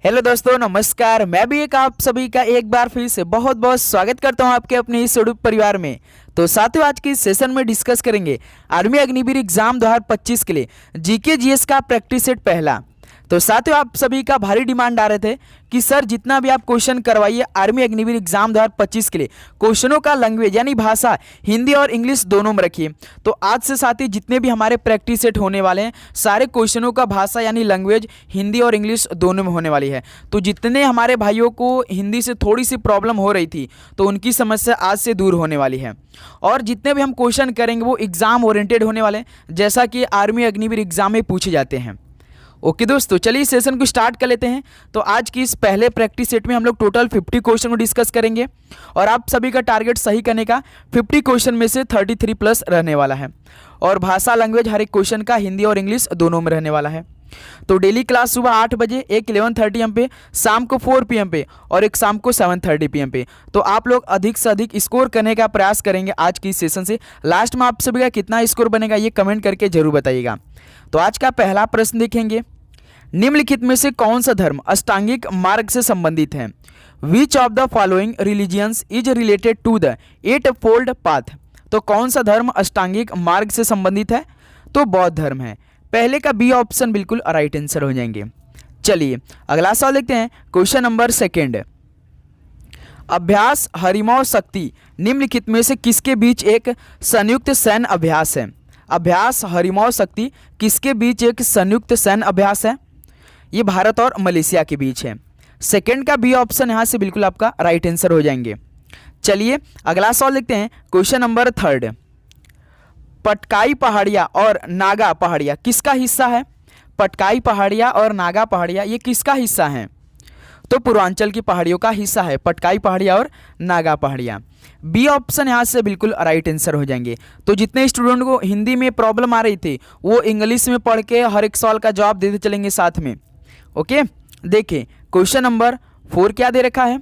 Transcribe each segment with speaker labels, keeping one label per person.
Speaker 1: Hello दोस्तों, नमस्कार। मैं भी आप सभी का एक बार फिर से बहुत बहुत स्वागत करता हूं आपके अपने इस यूट्यूब परिवार में। तो साथियों, आज के इस सेशन में डिस्कस करेंगे आर्मी अग्निवीर एग्जाम 2025 के लिए जीके जीएस का प्रैक्टिस सेट पहला। तो साथियों, आप सभी का भारी डिमांड आ रहे थे कि सर जितना भी आप क्वेश्चन करवाइए आर्मी अग्निवीर एग्जाम 2025 के लिए, क्वेश्चनों का लैंग्वेज यानी भाषा हिंदी और इंग्लिश दोनों में रखिए। तो आज से साथी जितने भी हमारे प्रैक्टिस सेट होने वाले हैं, सारे क्वेश्चनों का भाषा यानी लैंग्वेज हिंदी और इंग्लिश दोनों में होने वाली है। तो जितने हमारे भाइयों को हिंदी से थोड़ी सी प्रॉब्लम हो रही थी, तो उनकी समस्या आज से दूर होने वाली है। और जितने भी हम क्वेश्चन करेंगे वो एग्जाम ओरिएंटेड होने वाले हैं, जैसा कि आर्मी अग्निवीर एग्जाम में पूछे जाते हैं। ओके दोस्तों, चलिए इस सेशन को स्टार्ट कर लेते हैं। तो आज की इस पहले प्रैक्टिस सेट में हम लोग टोटल 50 क्वेश्चन को डिस्कस करेंगे और आप सभी का टारगेट सही करने का 50 क्वेश्चन में से 33 प्लस रहने वाला है। और भाषा लैंग्वेज हर एक क्वेश्चन का हिंदी और इंग्लिश दोनों में रहने वाला है। तो डेली क्लास सुबह 8 बजे, एक 11:30 AM पे, शाम को 4 PM पे और एक शाम को 7:30 PM पे। तो आप लोग अधिक से अधिक स्कोर करने का प्रयास करेंगे आज की इस सेशन से। लास्ट में आप सभी का कितना स्कोर बनेगा ये कमेंट करके जरूर बताइएगा। तो आज का पहला प्रश्न देखेंगे, निम्नलिखित में से कौन सा धर्म अष्टांगिक मार्ग से संबंधित है? Which of the following religions is related to the 8-fold path? तो कौन सा धर्म अष्टांगिक मार्ग से संबंधित है? तो बौद्ध धर्म है। पहले का बी ऑप्शन बिल्कुल राइट आंसर हो जाएंगे। चलिए अगला सवाल देखते हैं, क्वेश्चन नंबर 2। अभ्यास हरिमौ शक्ति निम्नलिखित में से किसके बीच एक संयुक्त सैन्य अभ्यास है? अभ्यास हरिमौ शक्ति किसके बीच एक संयुक्त सैन्य अभ्यास है? ये भारत और मलेशिया के बीच है। सेकंड का बी ऑप्शन यहाँ से बिल्कुल आपका राइट आंसर हो जाएंगे। चलिए अगला सवाल देखते हैं, क्वेश्चन नंबर 3। पटकाई पहाड़िया और नागा पहाड़िया किसका हिस्सा है? पटकाई पहाड़िया और नागा पहाड़िया ये किसका हिस्सा है? तो पूर्वांचल की पहाड़ियों का हिस्सा है पटकाई पहाड़िया और नागा पहाड़िया। बी ऑप्शन यहाँ से बिल्कुल राइट आंसर हो जाएंगे। तो जितने स्टूडेंट को हिंदी में प्रॉब्लम आ रही थी वो इंग्लिश में पढ़ के हर एक सवाल का जवाब देते चलेंगे साथ में। ओके, देखिए क्वेश्चन नंबर 4 क्या दे रखा है,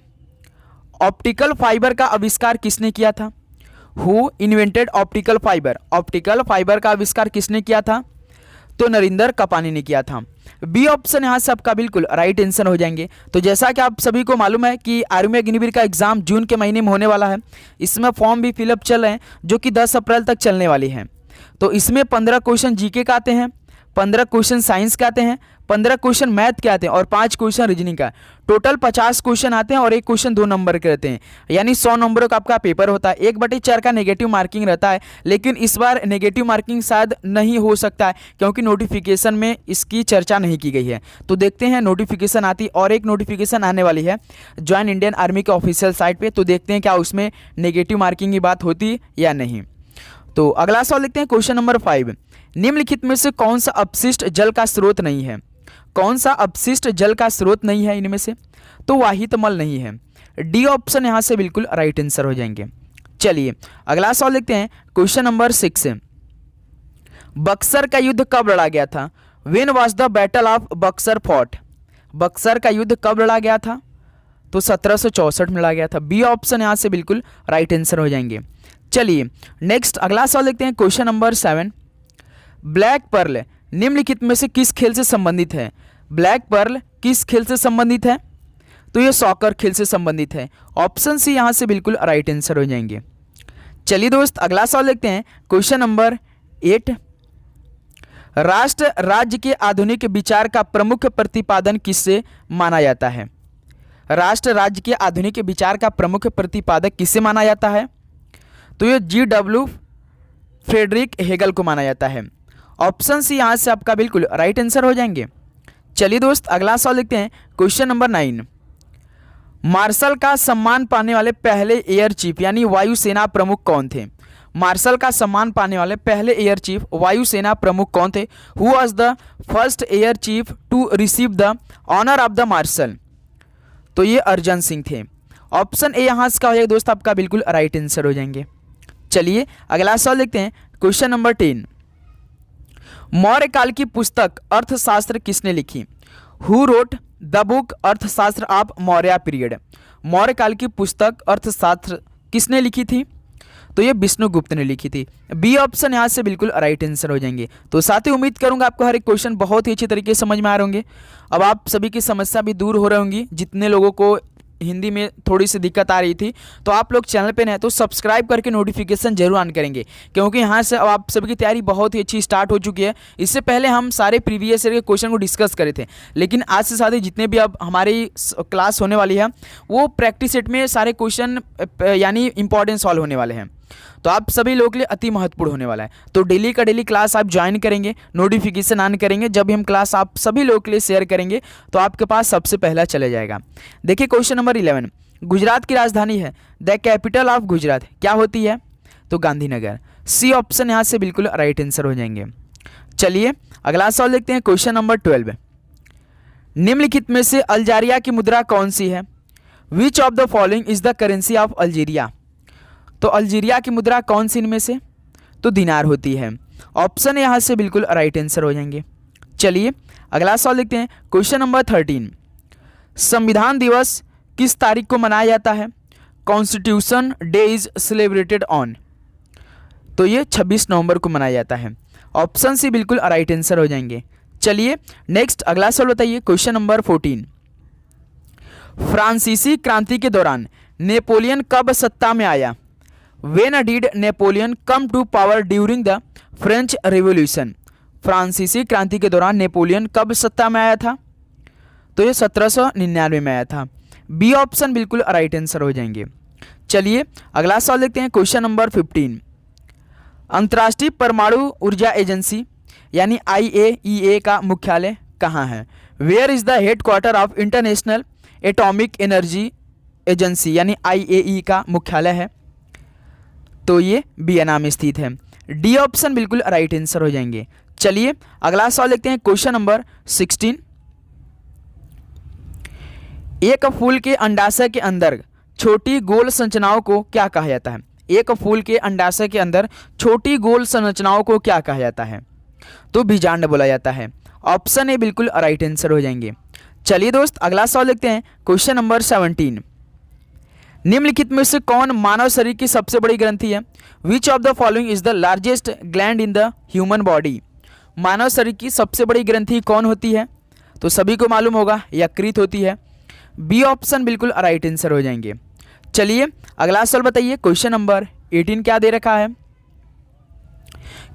Speaker 1: ऑप्टिकल फाइबर का आविष्कार किसने किया था? Who invented optical fibre? Optical fibre का आविष्कार किसने किया था? तो नरेंद्र कपानी ने किया था। बी ऑप्शन यहाँ से आपका बिल्कुल राइट आंसर हो जाएंगे। तो जैसा कि आप सभी को मालूम है कि आर्मी अग्निवीर का एग्जाम जून के महीने में होने वाला है। इसमें फॉर्म भी फिलअप चल रहे हैं जो कि 10 अप्रैल तक चलने वाली है। तो इसमें 15 क्वेश्चन जीके का आते हैं, 15 क्वेश्चन साइंस के आते हैं, 15 क्वेश्चन मैथ के आते हैं और 5 क्वेश्चन रीजनिंग का। टोटल 50 क्वेश्चन आते हैं और एक क्वेश्चन 2 नंबर के रहते हैं, यानी 100 नंबरों का आपका पेपर होता है। 1/4 का नेगेटिव मार्किंग रहता है, लेकिन इस बार नेगेटिव मार्किंग शायद नहीं हो सकता है क्योंकि नोटिफिकेशन में इसकी चर्चा नहीं की गई है। तो देखते हैं नोटिफिकेशन आती, और एक नोटिफिकेशन आने वाली है ज्वाइन इंडियन आर्मी के ऑफिशियल साइट पर। तो देखते हैं क्या उसमें नेगेटिव मार्किंग की बात होती या नहीं। तो अगला सवाल देखते हैं, क्वेश्चन नंबर 5। निम्नलिखित में से कौन सा अपशिष्ट जल का स्रोत नहीं है? कौन सा अपशिष्ट जल का स्रोत नहीं है इनमें से? तो वाहित मल नहीं है। डी ऑप्शन यहां से बिल्कुल राइट आंसर हो जाएंगे। चलिए अगला सवाल देखते हैं, क्वेश्चन नंबर 6। बक्सर का युद्ध कब लड़ा गया था? When was the battle of Buxar fought? Buxar का युद्ध कब लड़ा गया था? तो 1764 में लड़ा गया था। बी ऑप्शन यहां से बिल्कुल राइट आंसर हो जाएंगे। चलिए नेक्स्ट अगला सवाल देखते हैं, क्वेश्चन नंबर 7। ब्लैक पर्ल निम्नलिखित में से किस खेल से संबंधित है? ब्लैक पर्ल किस खेल से संबंधित है? तो ये सॉकर खेल से संबंधित है। ऑप्शन सी यहां से बिल्कुल राइट आंसर हो जाएंगे। चलिए दोस्त अगला सवाल देखते हैं, क्वेश्चन नंबर 8। राष्ट्र राज्य के आधुनिक विचार का प्रमुख प्रतिपादन किससे माना जाता है? राष्ट्र राज्य के आधुनिक विचार का प्रमुख प्रतिपादक किससे माना जाता है? तो ये G.W. फ्रेडरिक हेगल को माना जाता है। ऑप्शन सी यहाँ से आपका बिल्कुल राइट आंसर हो जाएंगे। चलिए दोस्त अगला सवाल देखते हैं, क्वेश्चन नंबर 9। मार्शल का सम्मान पाने वाले पहले एयर चीफ यानी वायुसेना प्रमुख कौन थे? मार्शल का सम्मान पाने वाले पहले एयर चीफ वायुसेना प्रमुख कौन थे? Who was the first air chief to receive the honour of the marshal? तो ये अर्जन सिंह थे। ऑप्शन ए यहाँ से हो जाएगा दोस्त आपका बिल्कुल राइट आंसर हो जाएंगे। चलिए अगला सवाल देखते हैं, क्वेश्चन नंबर 10। मौर्य काल की पुस्तक अर्थशास्त्र किसने लिखी? हु रोट द बुक अर्थशास्त्र ऑफ मौर्य पीरियड? मौर्य काल की पुस्तक अर्थशास्त्र किसने लिखी थी? तो ये विष्णुगुप्त ने लिखी थी। बी ऑप्शन यहाँ से बिल्कुल राइट आंसर हो जाएंगे। तो साथ ही उम्मीद करूंगा आपको हर एक क्वेश्चन बहुत ही अच्छी तरीके से समझ में आ रहे होंगे। अब आप सभी की समस्या भी दूर हो रही होंगी। जितने लोगों को हिंदी में थोड़ी सी दिक्कत आ रही थी, तो आप लोग चैनल पे नए तो सब्सक्राइब करके नोटिफिकेशन जरूर ऑन करेंगे, क्योंकि यहाँ से अब आप सभी की तैयारी बहुत ही अच्छी स्टार्ट हो चुकी है। इससे पहले हम सारे प्रीवियस ईयर के क्वेश्चन को डिस्कस करे थे, लेकिन आज से साथ ही जितने भी अब हमारी क्लास होने वाली है वो प्रैक्टिस सेट में सारे क्वेश्चन यानी इंपॉर्टेंट सॉल्व होने वाले हैं। तो आप सभी लोगों के लिए अति महत्वपूर्ण होने वाला है। तो डेली का डेली क्लास आप ज्वाइन करेंगे, नोटिफिकेशन ऑन करेंगे। जब भी हम क्लास आप सभी लोगों के लिए शेयर करेंगे तो आपके पास सबसे पहला चले जाएगा। देखिए क्वेश्चन नंबर 11, गुजरात की राजधानी है द कैपिटल ऑफ गुजरात क्या होती है? तो गांधीनगर। सी ऑप्शन यहाँ से बिल्कुल राइट आंसर हो जाएंगे। चलिए अगला सवाल देखते हैं। क्वेश्चन नंबर 12, निम्नलिखित में से अल्जीरिया की मुद्रा कौन सी है? Which of the following is the currency of Algeria? तो अल्जीरिया की मुद्रा कौन सी इनमें से? तो दिनार होती है। ऑप्शन यहाँ से बिल्कुल राइट आंसर हो जाएंगे। चलिए अगला सवाल देखते हैं। क्वेश्चन नंबर 13, संविधान दिवस किस तारीख को मनाया जाता है? Constitution day is celebrated on? तो ये 26 नवंबर को मनाया जाता है। ऑप्शन सी बिल्कुल राइट आंसर हो जाएंगे। चलिए नेक्स्ट अगला सवाल बताइए। क्वेश्चन नंबर 14, फ्रांसीसी क्रांति के दौरान नेपोलियन कब सत्ता में आया? When did Napoleon come to power during the French Revolution? फ्रांसीसी क्रांति के दौरान नेपोलियन कब सत्ता में आया था? तो ये 1799 में आया था। बी ऑप्शन बिल्कुल राइट आंसर हो जाएंगे। चलिए अगला सवाल देखते हैं। क्वेश्चन नंबर 15, अंतर्राष्ट्रीय परमाणु ऊर्जा एजेंसी यानी IAEA का मुख्यालय कहाँ है? Where is the headquarter of international atomic energy agency यानी IAEA का मुख्यालय है? तो ये वियना में स्थित है। डी ऑप्शन बिल्कुल राइट आंसर हो जाएंगे। चलिए अगला सवाल देखते हैं। क्वेश्चन नंबर 16, एक फूल के अंडाशय के अंदर छोटी गोल संरचनाओं को क्या कहा जाता है? एक फूल के अंडाशय के अंदर छोटी गोल संरचनाओं को क्या कहा जाता है? तो बीजांड बोला जाता है। ऑप्शन ए बिल्कुल राइट आंसर हो जाएंगे। चलिए दोस्त अगला सवाल देखते हैं। क्वेश्चन नंबर 17, निम्नलिखित में से कौन मानव शरीर की सबसे बड़ी ग्रंथि है? Which of the following is the largest gland in the human body? मानव शरीर की सबसे बड़ी ग्रंथि कौन होती है? तो सभी को मालूम होगा यकृत होती है। बी ऑप्शन बिल्कुल राइट आंसर हो जाएंगे। चलिए अगला सवाल बताइए। क्वेश्चन नंबर 18 क्या दे रखा है?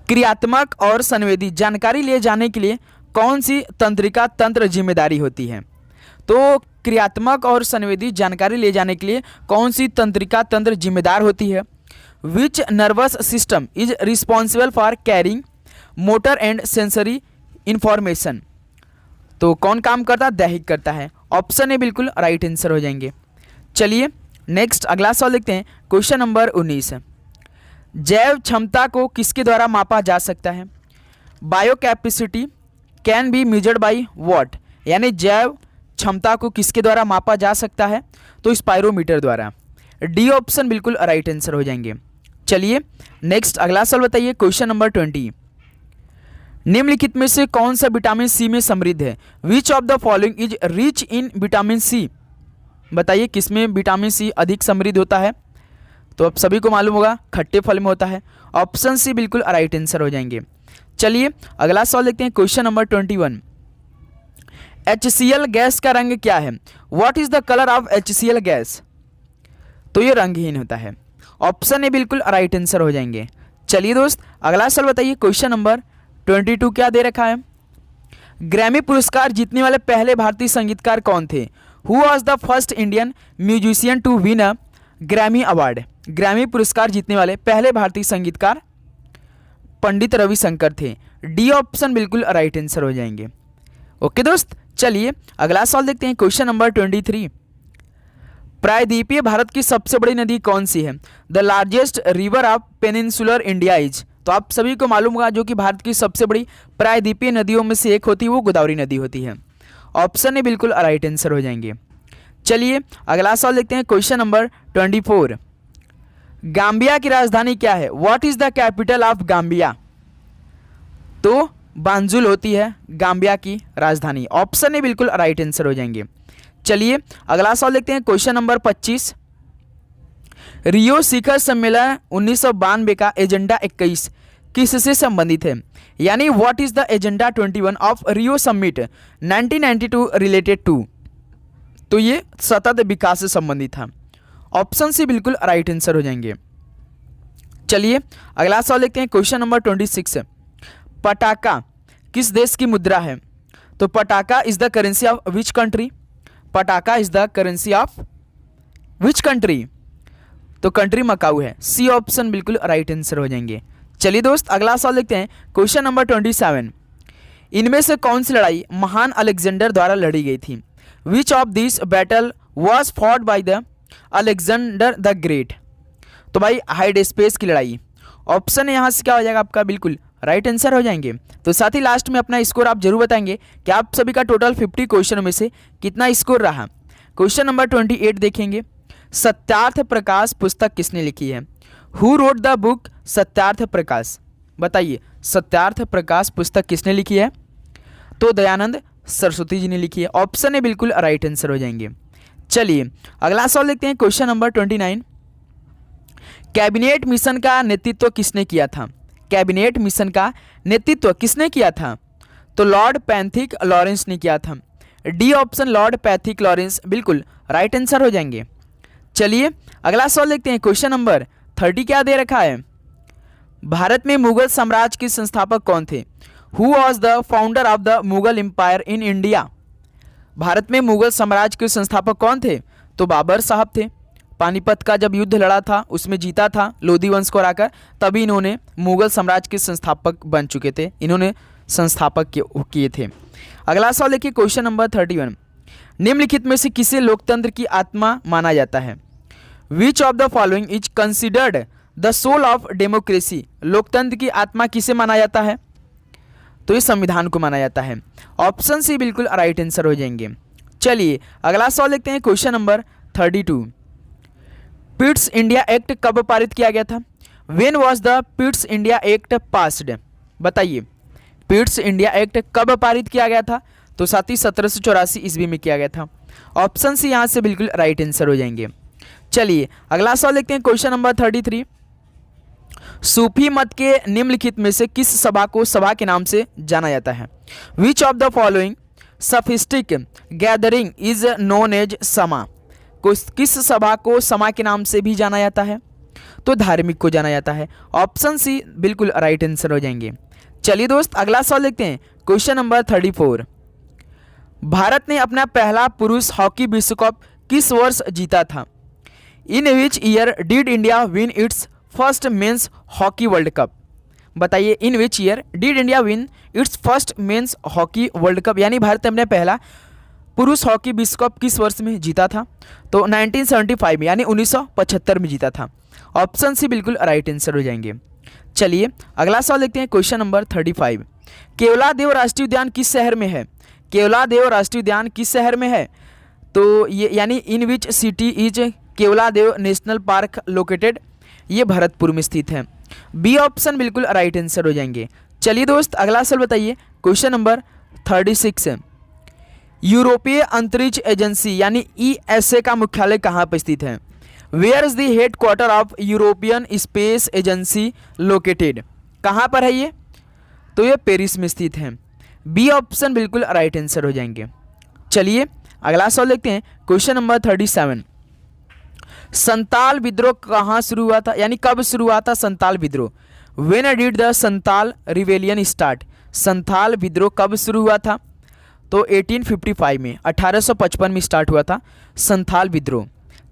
Speaker 1: क्रियात्मक और संवेदी जानकारी ले जाने के लिए कौन सी तंत्रिका तंत्र जिम्मेदारी होती है? तो क्रियात्मक और संवेदी जानकारी ले जाने के लिए कौन सी तंत्रिका तंत्र जिम्मेदार होती है? Which nervous system is responsible for carrying motor and sensory information? तो कौन काम करता है? दैहिक करता है। ऑप्शन ए बिल्कुल राइट आंसर हो जाएंगे। चलिए नेक्स्ट अगला सवाल देखते हैं। क्वेश्चन नंबर 19, जैव क्षमता को किसके द्वारा मापा जा सकता है? Bio capacity can be measured by what? यानी जैव क्षमता को किसके द्वारा मापा जा सकता है? तो स्पाइरोमीटर द्वारा। डी ऑप्शन बिल्कुल राइट आंसर हो जाएंगे। चलिए नेक्स्ट अगला सवाल बताइए। क्वेश्चन नंबर 20, निम्नलिखित में से कौन सा विटामिन सी में समृद्ध है? Which of the following is rich in vitamin C? बताइए किसमें विटामिन सी अधिक समृद्ध होता है? तो अब सभी को मालूम होगा खट्टे फल में होता है। ऑप्शन सी बिल्कुल राइट आंसर हो जाएंगे। चलिए अगला सवाल देखते हैं। क्वेश्चन नंबर 21, HCl गैस का रंग क्या है? What is the colour of HCl gas? तो ये रंगहीन होता है। ऑप्शन ए बिल्कुल राइट आंसर हो जाएंगे। चलिए दोस्त अगला सवाल बताइए। क्वेश्चन नंबर 22 क्या दे रखा है? ग्रैमी पुरस्कार जीतने वाले पहले भारतीय संगीतकार कौन थे? Who was the first Indian musician to win a Grammy award? Grammy पुरस्कार जीतने वाले पहले भारतीय संगीतकार पंडित रविशंकर थे। डी ऑप्शन बिल्कुल राइट आंसर हो जाएंगे। ओके दोस्त चलिए अगला सवाल देखते हैं। क्वेश्चन नंबर 23, प्रायद्वीपीय भारत की सबसे बड़ी नदी कौन सी है? The largest river of peninsular India is? तो आप सभी को मालूम होगा जो कि भारत की सबसे बड़ी प्रायद्वीपीय नदियों में से एक होती है वो गोदावरी नदी होती है। ऑप्शन ए बिल्कुल राइट आंसर हो जाएंगे। चलिए अगला सवाल देखते हैं। क्वेश्चन नंबर 24, गाम्बिया की राजधानी क्या है? What is the capital of Gambia? तो बांजुल होती है गाम्बिया की राजधानी। ऑप्शन ए बिल्कुल राइट आंसर हो जाएंगे। चलिए अगला सवाल देखते हैं। क्वेश्चन नंबर 25, रियो शिखर सम्मेलन 1992 का एजेंडा 21 किससे संबंधित है? यानी what is the agenda 21 of Rio summit 1992 related to? तो ये सतत विकास से संबंधित था। ऑप्शन सी बिल्कुल राइट आंसर हो जाएंगे। चलिए अगला सवाल देखते हैं, क्वेश्चन नंबर 26। पटाका किस देश की मुद्रा है? तो pataca is the currency of which country? Pataca is the currency of which country? तो कंट्री मकाऊ है। सी ऑप्शन बिल्कुल राइट आंसर हो जाएंगे। चलिए दोस्त अगला सवाल देखते हैं, क्वेश्चन नंबर 27। इनमें से कौन सी लड़ाई महान अलेक्जेंडर द्वारा लड़ी गई थी? Which of this battle was fought by the Alexander the great? तो भाई हाइड स्पेस की लड़ाई। ऑप्शन यहाँ से क्या हो जाएगा आपका? बिल्कुल राइट आंसर हो जाएंगे। तो साथ ही लास्ट में अपना स्कोर आप जरूर बताएंगे कि आप सभी का टोटल 50 क्वेश्चनों में से कितना स्कोर रहा। क्वेश्चन नंबर 28 देखेंगे, सत्यार्थ प्रकाश पुस्तक किसने लिखी है? Who wrote the book Satyarth Prakash? बताइए सत्यार्थ प्रकाश पुस्तक किसने लिखी है? तो दयानंद सरस्वती जी ने लिखी है। ऑप्शन ए बिल्कुल राइट आंसर हो जाएंगे। चलिए अगला सवाल देखते हैं, क्वेश्चन नंबर 29। कैबिनेट मिशन का नेतृत्व किसने किया था? कैबिनेट मिशन का नेतृत्व किसने किया था? तो लॉर्ड पैथिक लॉरेंस ने किया था। D option Lord Pethick Lawrence बिल्कुल राइट आंसर हो जाएंगे। चलिए अगला सवाल देखते हैं, क्वेश्चन नंबर 30 क्या दे रखा है? भारत में मुगल साम्राज्य के संस्थापक कौन थे? Who was the founder of the Mughal empire in India? Bharat में मुगल साम्राज्य के संस्थापक कौन थे? तो बाबर साहब थे। पानीपत का जब युद्ध लड़ा था उसमें जीता था लोधी वंश को हराकर, तभी इन्होंने मुगल साम्राज्य के संस्थापक बन चुके थे, इन्होंने संस्थापक किए थे। अगला सवाल देखिए, क्वेश्चन नंबर 31। निम्नलिखित में से किसे लोकतंत्र की आत्मा माना जाता है? Which of the following is considered the soul of democracy? लोकतंत्र की आत्मा किसे माना जाता है? तो इस संविधान को माना जाता है। ऑप्शन सी बिल्कुल राइट आंसर हो जाएंगे। चलिए अगला सवाल देखते हैं, question number 32। Pitt's India act कब पारित किया गया था? When was the Pitt's India act passed? बताइए पिट्स इंडिया एक्ट कब पारित किया गया था? तो साथ ही 1784 ईस्वी में किया गया था। ऑप्शन सी यहाँ से बिल्कुल राइट आंसर हो जाएंगे। चलिए अगला सवाल देखते हैं, क्वेश्चन नंबर 33। सूफी मत के निम्नलिखित में से किस सभा को सभा के नाम से जाना जाता है? Which of the following sufistic gathering is known as sama? किस सभा को समा के नाम से भी जाना जाता है? तो धार्मिक को जाना जाता है। ऑप्शन सी बिल्कुल राइट आंसर हो जाएंगे। चलिए दोस्त अगला सवाल देखते हैं, क्वेश्चन नंबर 34। भारत ने अपना पहला पुरुष हॉकी विश्व कप किस वर्ष जीता था? In which year did India win its first men's hockey world cup? बताइए in which year did India win its first men's hockey world cup? यानी भारत ने अपना पहला पुरुष हॉकी विश्व कप किस वर्ष में जीता था? तो 1975 में, यानी 1975 में जीता था। ऑप्शन सी बिल्कुल राइट आंसर हो जाएंगे। चलिए अगला सवाल देखते हैं, क्वेश्चन नंबर 35। केवलादेव राष्ट्रीय उद्यान किस शहर में है? केवलादेव राष्ट्रीय उद्यान किस शहर में है? तो ये यानी in which city is Keoladeo national park located? ये भरतपुर में स्थित है। बी ऑप्शन बिल्कुल राइट आंसर हो जाएंगे। चलिए दोस्त अगला सवाल बताइए, क्वेश्चन नंबर 36। यूरोपीय अंतरिक्ष एजेंसी यानी ESA का मुख्यालय कहाँ पर स्थित है? Where is the headquarter of European space agency located? कहाँ पर है ये? तो ये पेरिस में स्थित है। बी ऑप्शन बिल्कुल राइट आंसर हो जाएंगे। चलिए अगला सवाल देखते हैं, क्वेश्चन नंबर 37। संताल विद्रोह कहाँ शुरू हुआ था, यानी कब शुरू हुआ था संताल विद्रोह? When did the Santal rebellion start? Santal विद्रोह कब शुरू हुआ था? तो 1855 में, 1855 में स्टार्ट हुआ था संथाल विद्रोह।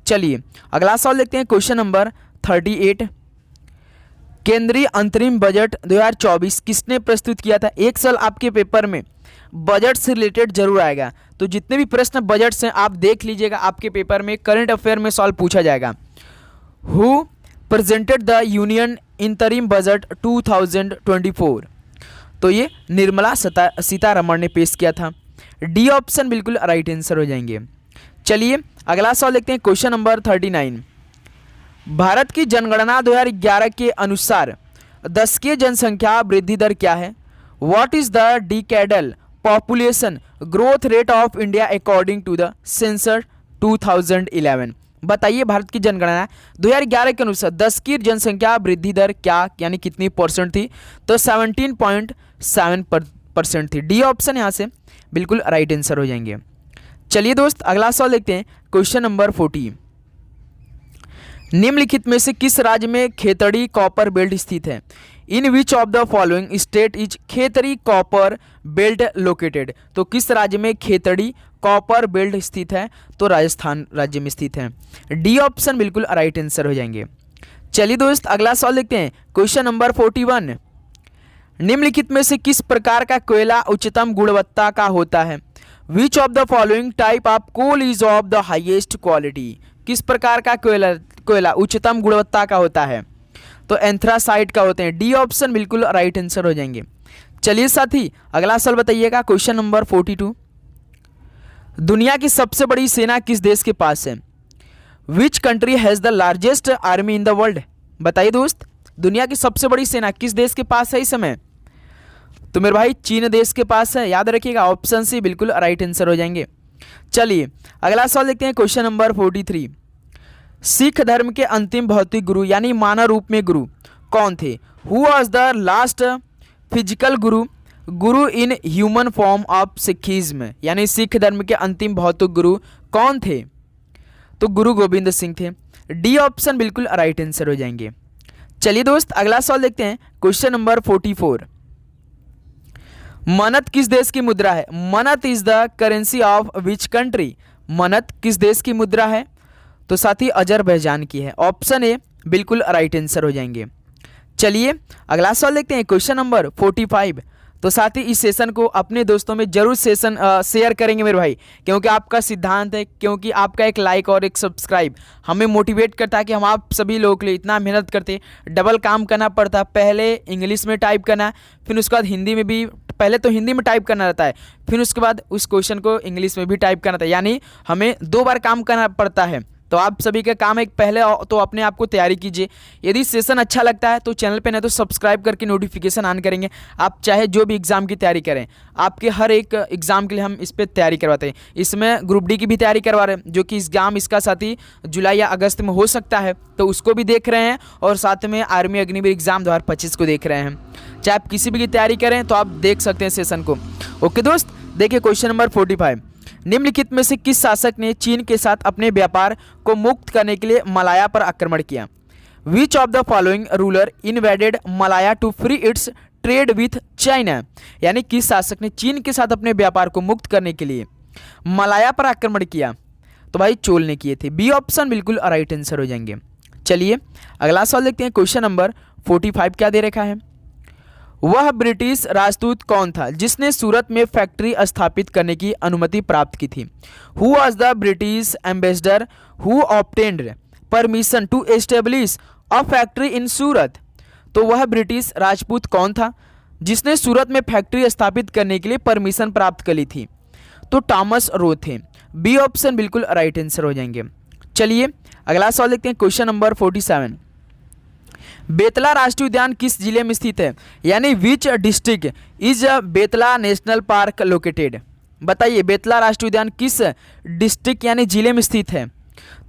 Speaker 1: चलिए अगला सवाल देखते हैं, क्वेश्चन नंबर 38। केंद्रीय अंतरिम बजट 2024 किसने प्रस्तुत किया था? एक साल आपके पेपर में बजट से रिलेटेड जरूर आएगा, तो जितने भी प्रश्न बजट से आप देख लीजिएगा, आपके पेपर में करंट अफेयर में सवाल पूछा जाएगा। Who presented the union interim budget 2024? तो ये निर्मला सीतारमण ने पेश किया था। डी ऑप्शन बिल्कुल राइट आंसर हो जाएंगे। चलिए अगला सवाल देखते हैं, क्वेश्चन नंबर 39। भारत की जनगणना 2011 के अनुसार दशकीय जनसंख्या वृद्धि दर क्या है? What is the decadal population growth rate of India according to the census 2011? बताइए भारत की जनगणना 2011 के अनुसार 10 की जनसंख्या वृद्धि दर क्या यानी कितनी परसेंट थी? तो 17.7% थी। डी ऑप्शन यहाँ से बिल्कुल राइट आंसर हो जाएंगे। चलिए दोस्त अगला सवाल देखते हैं, क्वेश्चन नंबर 40। निम्नलिखित में से किस राज्य में खेतड़ी कॉपर बेल्ट स्थित है? In which of the following state is Khetri copper belt located? तो किस राज्य में खेतड़ी कॉपर बेल्ट स्थित है? तो राजस्थान राज्य में स्थित है। डी ऑप्शन बिल्कुल राइट आंसर हो जाएंगे। चलिए दोस्त अगला सवाल देखते हैं, क्वेश्चन नंबर 41। निम्नलिखित में से किस प्रकार का कोयला उच्चतम गुणवत्ता का होता है? Which of the following type of coal is of the highest quality? किस प्रकार का कोयला उच्चतम गुणवत्ता का होता है? तो एंथ्रासाइट का होते हैं। डी ऑप्शन बिल्कुल राइट आंसर हो जाएंगे। चलिए साथी अगला सवाल बताइएगा, क्वेश्चन नंबर 42। दुनिया की सबसे बड़ी सेना किस देश के पास है? Which country has the largest army in the world? बताइए दोस्त, दुनिया की सबसे बड़ी सेना किस देश के पास है इस समय? तो मेरे भाई चीन देश के पास है। याद रखिएगा, ऑप्शन सी बिल्कुल राइट आंसर हो जाएंगे। चलिए अगला सवाल देखते हैं, क्वेश्चन नंबर 43। सिख धर्म के अंतिम भौतिक गुरु यानी मानव रूप में गुरु कौन थे? Who was the last physical guru in human form of Sikhism? यानी सिख धर्म के अंतिम भौतिक गुरु कौन थे? तो गुरु गोविंद सिंह थे। डी ऑप्शन बिल्कुल राइट आंसर हो जाएंगे। चलिए दोस्त अगला सवाल देखते हैं, क्वेश्चन नंबर 44। मन्नत किस देश की मुद्रा है? मन्नत is the currency of which country? मन्नत किस देश की मुद्रा है? तो साथी अजरबैजान की है। ऑप्शन ए बिल्कुल राइट आंसर हो जाएंगे। चलिए अगला सवाल देखते हैं, क्वेश्चन नंबर 45। तो साथ ही इस सेशन को अपने दोस्तों में जरूर शेयर करेंगे मेरे भाई, क्योंकि आपका सिद्धांत है, क्योंकि आपका एक लाइक और एक सब्सक्राइब हमें मोटिवेट करता है कि हम आप सभी लोगों के लिए इतना मेहनत करते, डबल काम करना पड़ता, पहले इंग्लिश में टाइप करना, फिर उसके बाद हिंदी में भी, पहले तो हिंदी में टाइप करना रहता है, फिर उसके बाद उस क्वेश्चन को इंग्लिश में भी टाइप करना था, यानी हमें 2 बार काम करना पड़ता है। तो आप सभी का काम है, पहले तो अपने आप को तैयारी कीजिए। यदि सेशन अच्छा लगता है तो चैनल पे नहीं तो सब्सक्राइब करके नोटिफिकेशन ऑन करेंगे। आप चाहे जो भी एग्ज़ाम की तैयारी करें, आपके हर एक एग्ज़ाम के लिए हम इस पर तैयारी करवाते हैं। इसमें ग्रुप डी की भी तैयारी करवा रहे हैं, जो कि एग्ज़ाम इसका साथ ही जुलाई या अगस्त में हो सकता है, तो उसको भी देख रहे हैं, और साथ में आर्मी अग्निवीर एग्ज़ाम 2025 को देख रहे हैं। चाहे आप किसी भी की तैयारी करें तो आप देख सकते हैं सेशन को। ओके दोस्त, देखिए क्वेश्चन नंबर 45। निम्नलिखित में से किस शासक ने चीन के साथ अपने व्यापार को मुक्त करने के लिए मलाया पर आक्रमण किया? Which of the following ruler invaded Malaya to free its trade with China? यानी किस शासक ने चीन के साथ अपने व्यापार को मुक्त करने के लिए मलाया पर आक्रमण किया? तो भाई चोल ने किए थे। बी ऑप्शन बिल्कुल राइट आंसर हो जाएंगे। चलिए अगला सवाल देखते हैं, क्वेश्चन नंबर 45 क्या दे रखा है? वह ब्रिटिश राजदूत कौन था जिसने सूरत में फैक्ट्री स्थापित करने की अनुमति प्राप्त की थी? Who was the British ambassador who obtained permission to establish a factory in Surat? तो वह ब्रिटिश राजपूत कौन था जिसने सूरत में फैक्ट्री स्थापित करने के लिए परमिशन प्राप्त कर ली थी? तो टॉमस रो थे। बी ऑप्शन बिल्कुल राइट आंसर हो जाएंगे। चलिए अगला सवाल देखते हैं, क्वेश्चन नंबर 47। बेतला राष्ट्रीय उद्यान किस जिले में स्थित है? यानी which district is Betla national park located? बताइए बेतला राष्ट्रीय उद्यान किस डिस्ट्रिक्ट यानी जिले में स्थित है?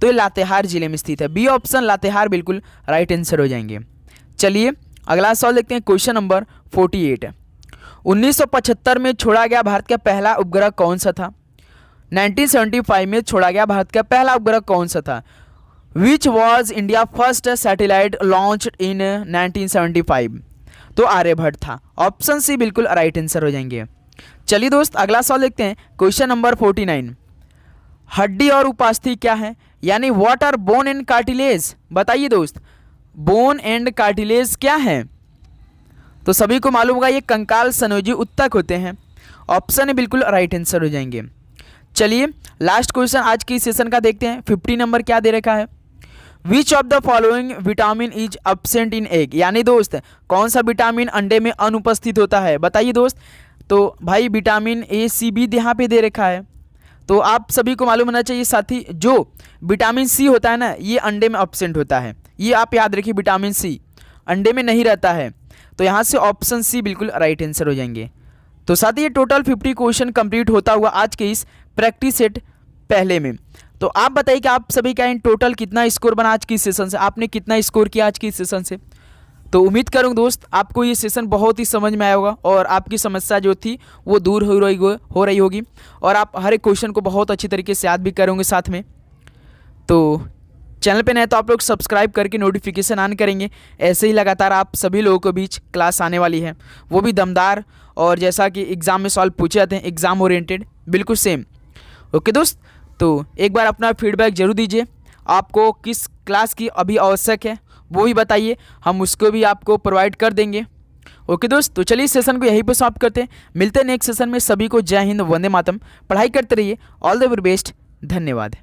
Speaker 1: तो ये लातेहार जिले में स्थित है। बी ऑप्शन लातेहार बिल्कुल राइट आंसर हो जाएंगे। चलिए अगला सवाल देखते हैं, क्वेश्चन नंबर 48। 1975 में छोड़ा गया भारत का पहला उपग्रह कौन सा था? 1975 में छोड़ा गया भारत का पहला उपग्रह कौन सा था? Which was India first satellite launch in 1975? तो आर्यभट्ट था। ऑप्शन सी बिल्कुल राइट आंसर हो जाएंगे। चलिए दोस्त अगला सवाल देखते हैं, क्वेश्चन नंबर 49। हड्डी और उपास्थि क्या है? यानी what are bone and cartilage? बताइए दोस्त, बोन एंड कार्टिलेज क्या है? तो सभी को मालूम होगा ये कंकाल संयोजी उत्तक होते हैं। ऑप्शन बिल्कुल राइट आंसर हो जाएंगे। चलिए लास्ट क्वेश्चन आज की सेशन का देखते हैं। 50 नंबर क्या दे रखा है? Which of the following vitamin is absent in egg? यानी दोस्त कौन सा विटामिन अंडे में अनुपस्थित होता है? बताइए दोस्त। तो भाई विटामिन ए, सी, बी यहाँ पे दे रखा है, तो आप सभी को मालूम होना चाहिए साथी। जो विटामिन सी होता है ना, ये अंडे में एब्सेंट होता है, ये आप याद रखिए, विटामिन सी अंडे में नहीं रहता है। तो यहाँ से ऑप्शन सी बिल्कुल राइट आंसर हो जाएंगे। तो साथ ही ये टोटल 50 क्वेश्चन कंप्लीट होता हुआ आज के इस प्रैक्टिस सेट पहले में। तो आप बताइए कि आप सभी का इन टोटल कितना स्कोर बना आज की सेशन से, आपने कितना स्कोर किया आज की सेशन से। तो उम्मीद करूँ दोस्त आपको ये सेशन बहुत ही समझ में आया होगा और आपकी समस्या जो थी वो दूर हो रही होगी और आप हर एक क्वेश्चन को बहुत अच्छी तरीके से याद भी करोगे साथ में। तो चैनल पे नए तो आप लोग सब्सक्राइब करके नोटिफिकेशन ऑन करेंगे, ऐसे ही लगातार आप सभी लोगों के बीच क्लास आने वाली है, वो भी दमदार और जैसा कि एग्ज़ाम में सॉल्व पूछे जाते हैं एग्ज़ाम ओरिएंटेड, बिल्कुल सेम। ओके दोस्त, तो एक बार अपना फीडबैक जरूर दीजिए, आपको किस क्लास की अभी आवश्यक है वो भी बताइए, हम उसको भी आपको प्रोवाइड कर देंगे। ओके दोस्त, तो चलिए इस सेशन को यहीं पर समाप्त करते हैं, मिलते हैं नेक्स्ट सेशन में। सभी को जय हिंद, वंदे मातरम, पढ़ाई करते रहिए, ऑल द वेरी बेस्ट, धन्यवाद।